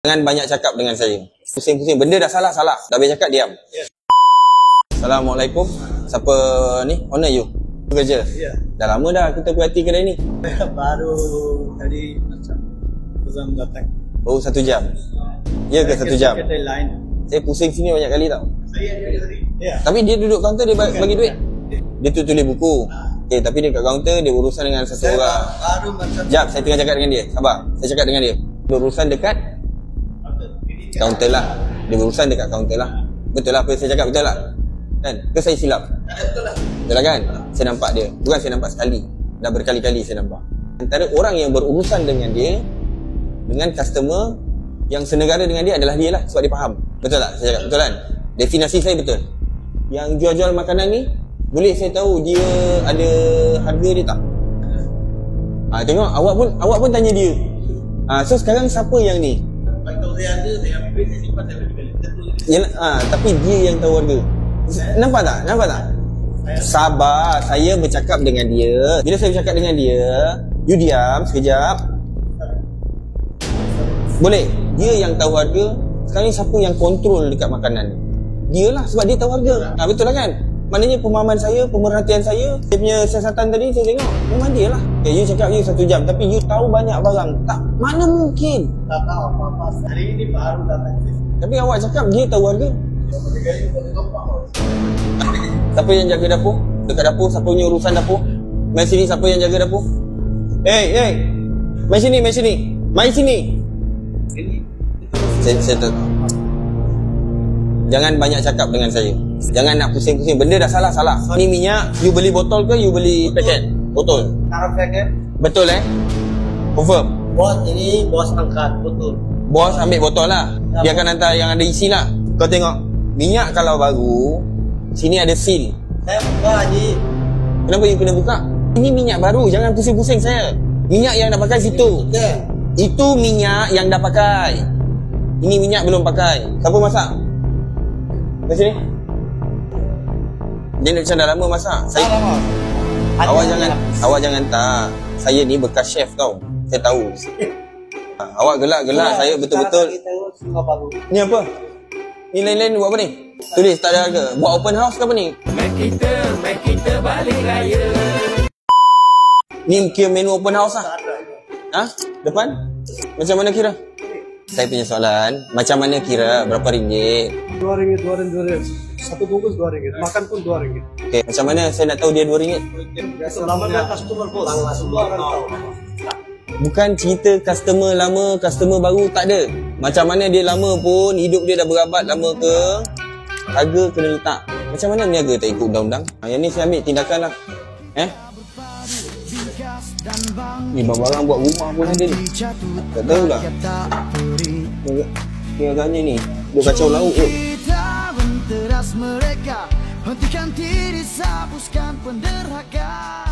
Jangan banyak cakap dengan saya. Pusing-pusing. Benda dah salah. Dah habis cakap, diam. Assalamualaikum. Siapa ni? Owner you? Kerja? Ya. Dah lama dah kita berhati kedai ni? Baru tadi macam Azam datang. Baru 1 jam? Ya ke 1 jam? Kedai lain. Saya pusing sini banyak kali tau. Saya ada tadi. Ya. Tapi dia duduk kaunter, dia bagi duit. Dia tu tulis buku. Okay, tapi dia kat kaunter, dia berurusan dengan satu orang. Baru macam. Jap, saya tengah cakap dengan dia. Sabar, saya cakap dengan dia. Berurusan dekat kaunter lah. Dia berurusan dekat kaunter lah. Betul lah apa yang saya cakap, betul lah? Kan? Ke saya silap? Betul lah. Betul lah kan? Saya nampak dia. Bukan saya nampak sekali. Dah berkali-kali saya nampak. Antara orang yang berurusan dengan dia, dengan customer yang senegara dengan dia adalah dia lah. Sebab dia faham. Betul tak? Saya cakap, betul kan? Definasi saya betul. Yang jual-jual makanan ni, boleh saya tahu dia ada harga dia tak? Tengok, awak pun tanya dia. So sekarang siapa yang ni? Kalau saya ada, saya ambil duit, saya simpan, saya beli. Tapi dia yang tahu harga. Nampak tak? Sabar, saya bercakap dengan dia. Bila saya bercakap dengan dia, you diam sekejap. Boleh? Dia yang tahu harga. Sekarang ni siapa yang kontrol dekat makanan ni? Dia lah, sebab dia tahu harga. Betul lah kan? Maknanya pemahaman saya, pemerhatian saya, dia punya siasatan tadi saya tengok, memang dia lah. Okay, you cakap you 1 jam, tapi you tahu banyak barang. Tak, mana mungkin? Tak tahu apa-apa. Hari ini baru datang. Tapi awak cakap dia tahu harga. Siapa yang jaga dapur? Dekat dapur, siapa punya urusan dapur? Mai sini, siapa yang jaga dapur? Hey, mai sini. Saya tak. Jangan banyak cakap dengan saya. Jangan nak pusing-pusing. Benda dah salah. Ni minyak, you beli botol ke you beli paket? Botol. Taruh paket. Betul Confirm. Bos ini bos angkat, betul. Bos ambil botol lah. Dia akan hantar yang ada isi lah. Kau tengok, minyak kalau baru, sini ada seal. Saya buka Haji. Kenapa you kena buka? Ini minyak baru, jangan pusing-pusing saya. Minyak yang dah pakai situ. Itu minyak yang dah pakai. Ini minyak belum pakai. Siapa masak? Kat sini. Dia macam dah lama masak. Saya lama. Awak jangan tak. Saya ni bekas chef tau. Saya tahu. Awak gelak-gelak saya betul-betul. Ni apa? Ni lain-lain buat apa ni? Tulis tak ada harga. Buat open house ke apa ni? Make kita balik raya. Ni kira menu open house lah. Depan? Macam mana kira? Saya punya soalan, macam mana kira? Berapa ringgit? RM2. Satu bungkus RM2. Makan pun RM2. Okay, macam mana saya nak tahu dia RM2? Selamanya customer bos. Semua orang tahu. Bukan cerita customer lama, customer baru, tak ada. Macam mana dia lama pun, hidup dia dah berabad lama ke, harga kena letak. Macam mana niaga tak ikut undang-undang? Yang ni saya ambil tindakan lah. Ni barang buat rumah pun ada ni. Tak tahu lah. Ni agaknya ni dia kacau lauk kot. Hentikan diri, hapuskan penderhakan.